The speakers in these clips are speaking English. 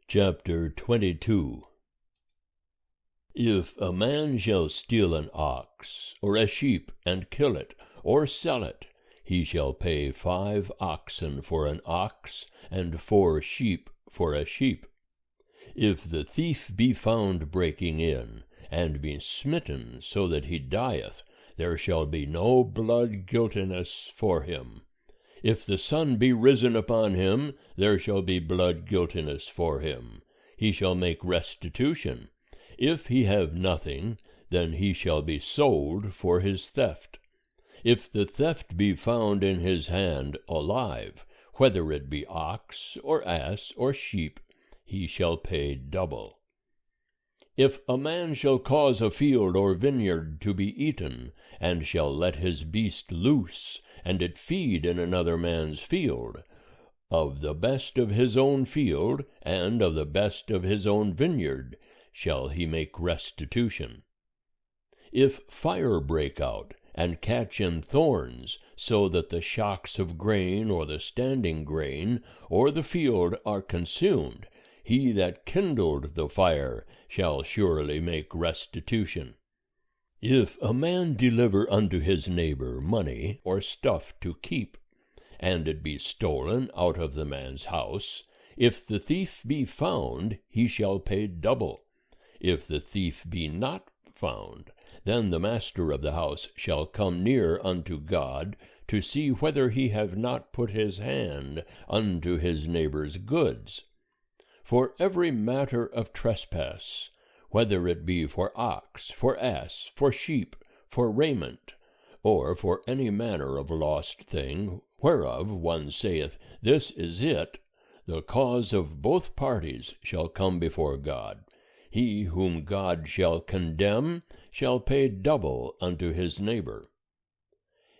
Chapter 22. If a man shall steal an ox, or a sheep, and kill it, or sell it, he shall pay 5 oxen for an ox, and 4 sheep for a sheep. If the thief be found breaking in, and be smitten so that he dieth, there shall be no blood guiltiness for him. If the sun be risen upon him, there shall be blood guiltiness for him. He shall make restitution. If he have nothing, then he shall be sold for his theft. If the theft be found in his hand alive, whether it be ox, or ass, or sheep, he shall pay double. If a man shall cause a field or vineyard to be eaten, and shall let his beast loose, and it feed in another man's field, of the best of his own field, and of the best of his own vineyard, shall he make restitution. If fire break out, and catch in thorns, so that the shocks of grain, or the standing grain, or the field are consumed, he that kindled the fire shall surely make restitution. If a man deliver unto his neighbor money or stuff to keep, and it be stolen out of the man's house, if the thief be found, he shall pay double. If the thief be not found, then the master of the house shall come near unto God, to see whether he have not put his hand unto his neighbor's goods. For every matter of trespass, whether it be for ox, for ass, for sheep, for raiment, or for any manner of lost thing, whereof one saith, This is it, the cause of both parties shall come before God. He whom God shall condemn shall pay double unto his neighbor.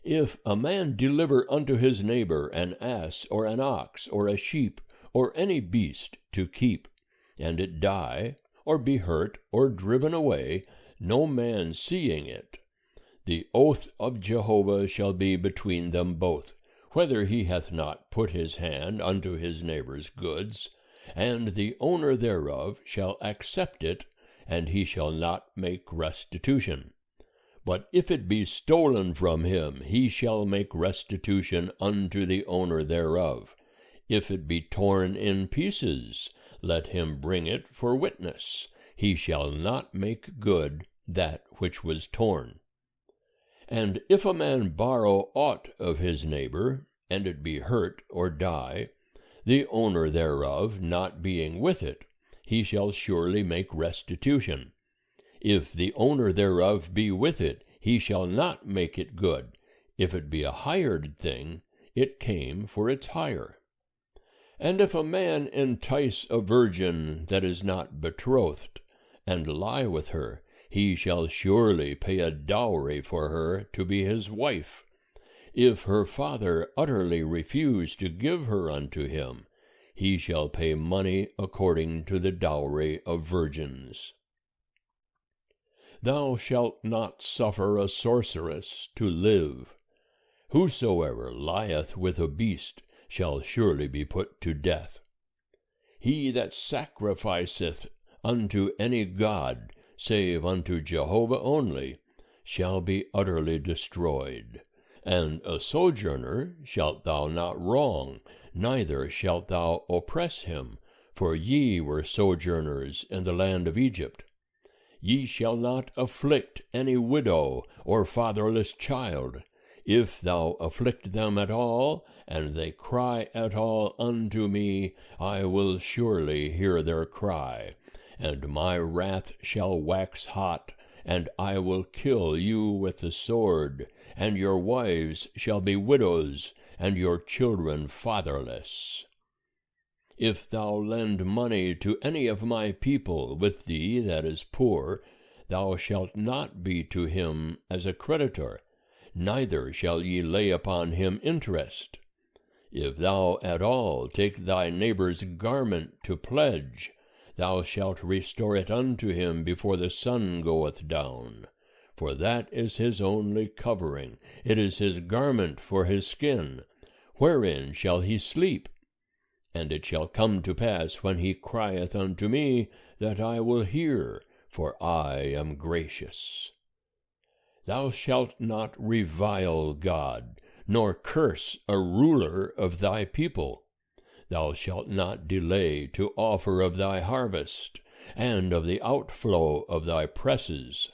If a man deliver unto his neighbor an ass, or an ox, or a sheep, or any beast to keep, and it die, or be hurt, or driven away, no man seeing it, the oath of Jehovah shall be between them both, whether he hath not put his hand unto his neighbor's goods, and the owner thereof shall accept it, and he shall not make restitution. But if it be stolen from him, he shall make restitution unto the owner thereof. If it be torn in pieces, let him bring it for witness. He shall not make good that which was torn. And if a man borrow aught of his neighbor, and it be hurt or die, the owner thereof not being with it, he shall surely make restitution. If the owner thereof be with it, he shall not make it good. If it be a hired thing, it came for its hire. And if a man entice a virgin that is not betrothed, and lie with her, he shall surely pay a dowry for her to be his wife. If her father utterly refuse to give her unto him, he shall pay money according to the dowry of virgins. Thou shalt not suffer a sorceress to live. Whosoever lieth with a beast shall surely be put to death. He that sacrificeth unto any god, save unto Jehovah only, shall be utterly destroyed. And a sojourner shalt thou not wrong, neither shalt thou oppress him, for ye were sojourners in the land of Egypt. Ye shall not afflict any widow or fatherless child. If thou afflict them at all, and they cry at all unto me, I will surely hear their cry, and my wrath shall wax hot, and I will kill you with the sword, and your wives shall be widows, and your children fatherless. If thou lend money to any of my people with thee that is poor, thou shalt not be to him as a creditor, neither shall ye lay upon him interest. If thou at all take thy neighbor's garment to pledge, thou shalt restore it unto him before the sun goeth down. For that is his only covering, it is his garment for his skin. Wherein shall he sleep? And it shall come to pass, when he crieth unto me, that I will hear, for I am gracious. Thou shalt not revile God, nor curse a ruler of thy people. Thou shalt not delay to offer of thy harvest, and of the outflow of thy presses.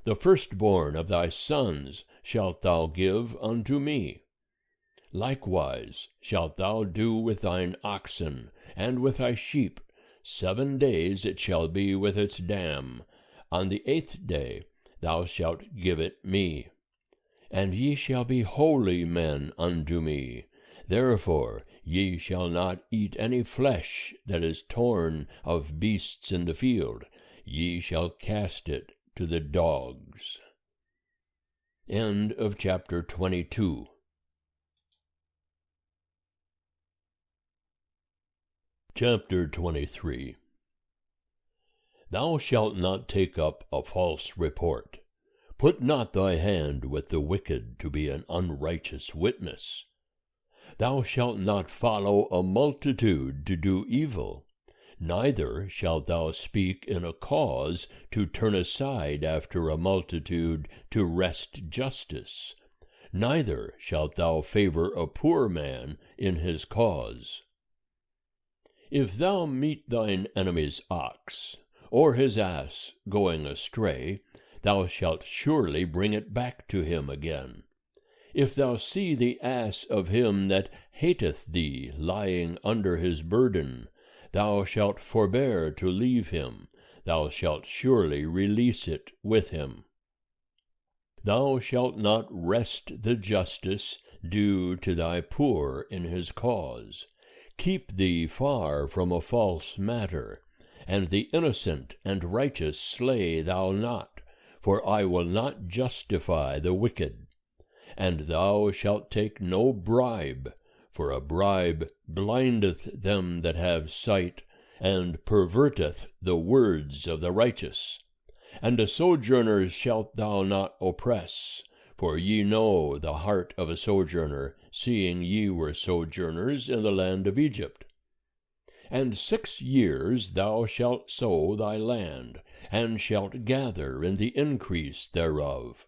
The firstborn of thy sons shalt thou give unto me. Likewise shalt thou do with thine oxen, and with thy sheep. 7 days it shall be with its dam. On the 8th day thou shalt give it me. And ye shall be holy men unto me. Therefore ye shall not eat any flesh that is torn of beasts in the field. Ye shall cast it to the dogs. End of chapter 22. Chapter 23. Thou shalt not take up a false report. Put not thy hand with the wicked to be an unrighteous witness. Thou shalt not follow a multitude to do evil, neither shalt thou speak in a cause to turn aside after a multitude to wrest justice, neither shalt thou favor a poor man in his cause. If thou meet thine enemy's ox, or his ass going astray, thou shalt surely bring it back to him again. If thou see the ass of him that hateth thee lying under his burden, thou shalt forbear to leave him, thou shalt surely release it with him. Thou shalt not wrest the justice due to thy poor in his cause. Keep thee far from a false matter, and the innocent and righteous slay thou not, for I will not justify the wicked. And thou shalt take no bribe, for a bribe blindeth them that have sight, and perverteth the words of the righteous. And the sojourners shalt thou not oppress, for ye know the heart of a sojourner, seeing ye were sojourners in the land of Egypt. And 6 years thou shalt sow thy land, and shalt gather in the increase thereof.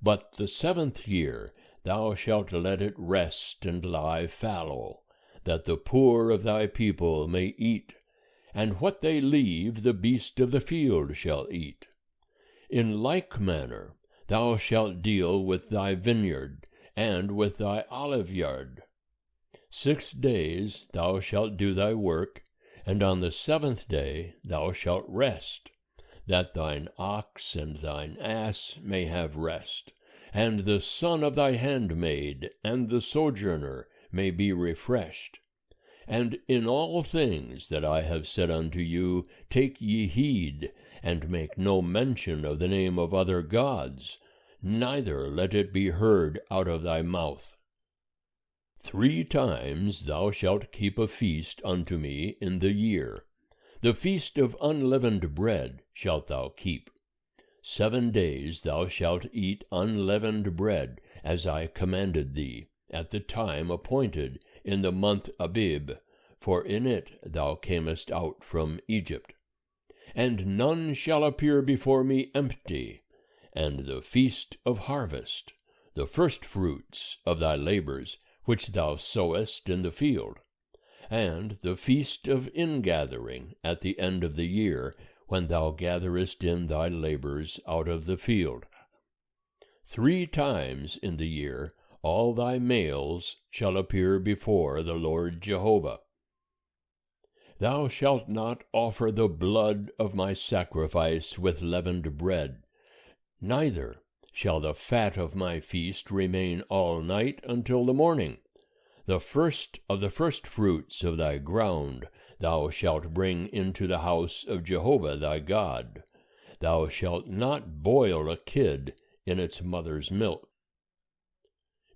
But the 7th year thou shalt let it rest and lie fallow, that the poor of thy people may eat, and what they leave the beast of the field shall eat. In like manner thou shalt deal with thy vineyard, and with thy oliveyard. 6 days thou shalt do thy work, and on the 7th day thou shalt rest, that thine ox and thine ass may have rest, and the son of thy handmaid and the sojourner may be refreshed. And in all things that I have said unto you, take ye heed, and make no mention of the name of other gods, neither let it be heard out of thy mouth. 3 times thou shalt keep a feast unto me in the year. The feast of unleavened bread shalt thou keep. 7 days thou shalt eat unleavened bread, as I commanded thee, at the time appointed, in the month Abib, for in it thou camest out from Egypt. And none shall appear before me empty. And the feast of harvest, the firstfruits of thy labors, which thou sowest in the field, and the feast of ingathering at the end of the year, when thou gatherest in thy labors out of the field. 3 times in the year all thy males shall appear before the Lord Jehovah. Thou shalt not offer the blood of my sacrifice with leavened bread, neither shall the fat of my feast remain all night until the morning. The first of the firstfruits of thy ground thou shalt bring into the house of Jehovah thy God. Thou shalt not boil a kid in its mother's milk.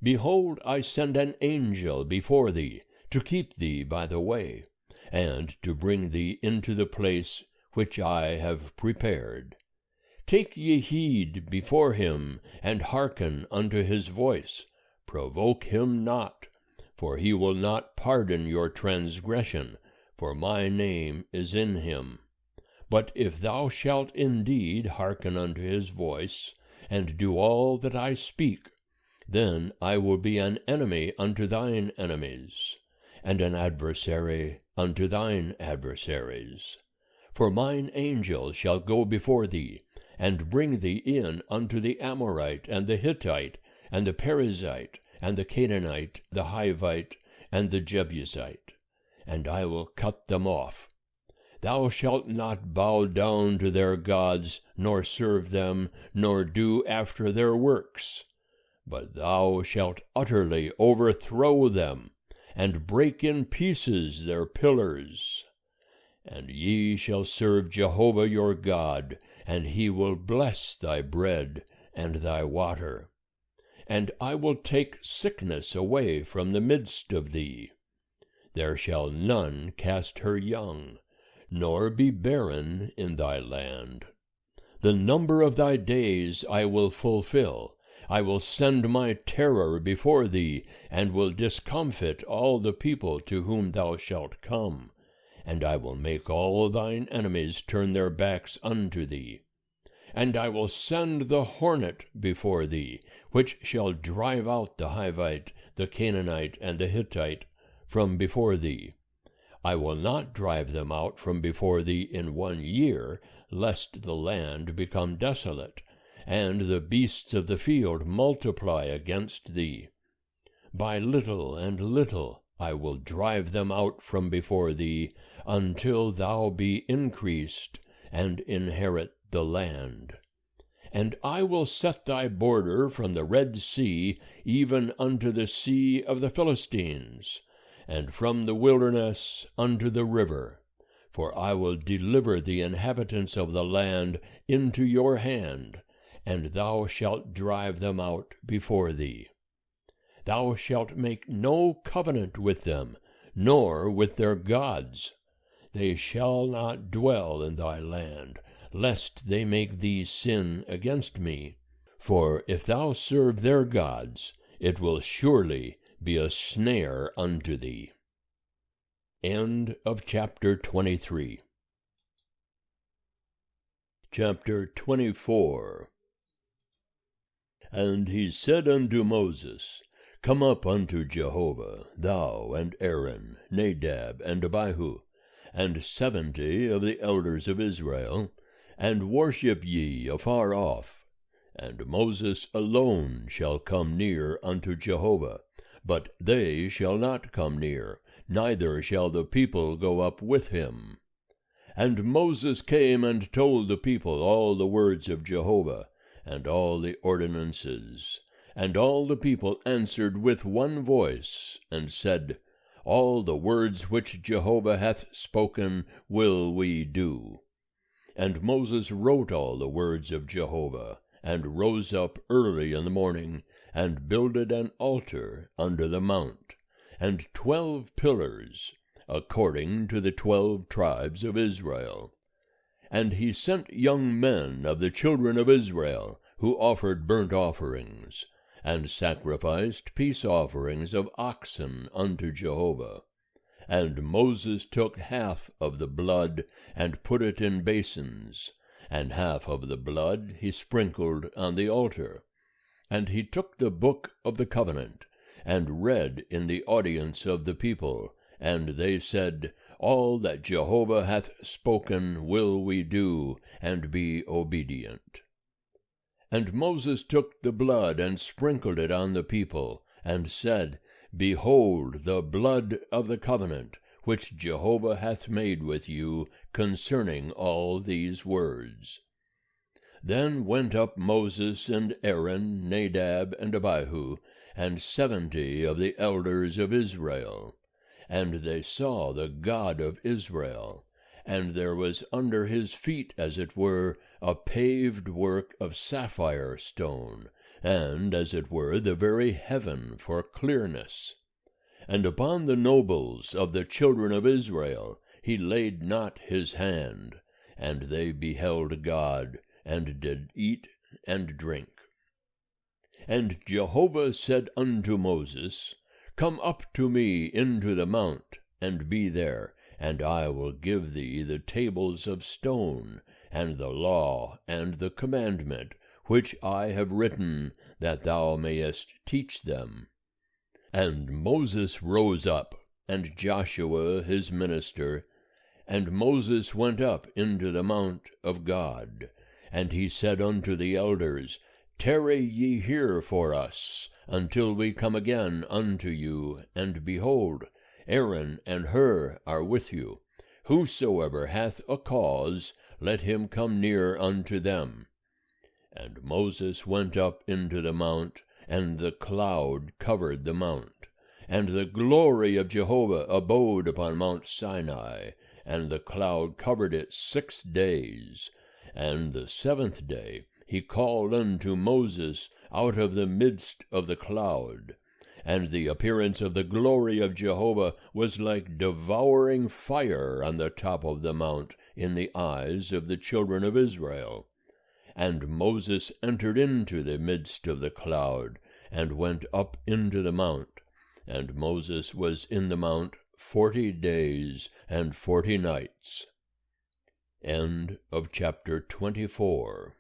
Behold, I send an angel before thee, to keep thee by the way, and to bring thee into the place which I have prepared. Take ye heed before him, and hearken unto his voice. Provoke him not, for he will not pardon your transgression, for my name is in him. But if thou shalt indeed hearken unto his voice, and do all that I speak, then I will be an enemy unto thine enemies, and an adversary unto thine adversaries. For mine angel shall go before thee, and bring thee in unto the Amorite, and the Hittite, and the Perizzite, and the Canaanite, the Hivite, and the Jebusite, and I will cut them off. Thou shalt not bow down to their gods, nor serve them, nor do after their works. But thou shalt utterly overthrow them, and break in pieces their pillars. And ye shall serve Jehovah your God, and he will bless thy bread and thy water. And I will take sickness away from the midst of thee. There shall none cast her young, nor be barren in thy land. The number of thy days I will fulfill. I will send my terror before thee, and will discomfit all the people to whom thou shalt come. And I will make all thine enemies turn their backs unto thee. And I will send the hornet before thee, which shall drive out the Hivite, the Canaanite, and the Hittite from before thee. I will not drive them out from before thee in 1 year, lest the land become desolate, and the beasts of the field multiply against thee. By little and little I will drive them out from before thee, until thou be increased, and inherit the land. And I will set thy border from the Red Sea even unto the sea of the Philistines, and from the wilderness unto the river. For I will deliver the inhabitants of the land into your hand, and thou shalt drive them out before thee. Thou shalt make no covenant with them, nor with their gods. They shall not dwell in thy land, lest they make thee sin against me. For if thou serve their gods, it will surely be a snare unto thee. End of chapter 23. Chapter 24. And he said unto Moses, Come up unto Jehovah, thou and Aaron, Nadab and Abihu, and 70 of the elders of Israel, and worship ye afar off. And Moses alone shall come near unto Jehovah, but they shall not come near, neither shall the people go up with him. And Moses came and told the people all the words of Jehovah, and all the ordinances. And all the people answered with one voice, and said, All the words which Jehovah hath spoken will we do. And Moses wrote all the words of Jehovah, and rose up early in the morning, and builded an altar under the mount, and 12 pillars, according to the 12 tribes of Israel. And he sent young men of the children of Israel, who offered burnt offerings, and sacrificed peace offerings of oxen unto Jehovah. And Moses took half of the blood, and put it in basins, and half of the blood he sprinkled on the altar. And he took the book of the covenant, and read in the audience of the people, and they said, All that Jehovah hath spoken will we do, and be obedient. And Moses took the blood, and sprinkled it on the people, and said, Behold the blood of the covenant, which Jehovah hath made with you concerning all these words. Then went up Moses and Aaron, Nadab and Abihu, and 70 of the elders of Israel. And they saw the God of Israel, and there was under his feet, as it were, a paved work of sapphire stone, and, as it were, the very heaven for clearness. And upon the nobles of the children of Israel he laid not his hand, and they beheld God, and did eat and drink. And Jehovah said unto Moses, Come up to me into the mount, and be there, and I will give thee the tables of stone, and the law, and the commandment, which I have written, that thou mayest teach them. And Moses rose up, and Joshua his minister, and Moses went up into the mount of God. And he said unto the elders, Tarry ye here for us, until we come again unto you, and behold, Aaron and Hur are with you. Whosoever hath a cause, let him come near unto them. And Moses went up into the mount, and the cloud covered the mount. And the glory of Jehovah abode upon Mount Sinai, and the cloud covered it 6 days. And the 7th day he called unto Moses out of the midst of the cloud. And the appearance of the glory of Jehovah was like devouring fire on the top of the mount in the eyes of the children of Israel. And Moses entered into the midst of the cloud, and went up into the mount. And Moses was in the mount 40 days and 40 nights. End of chapter 24.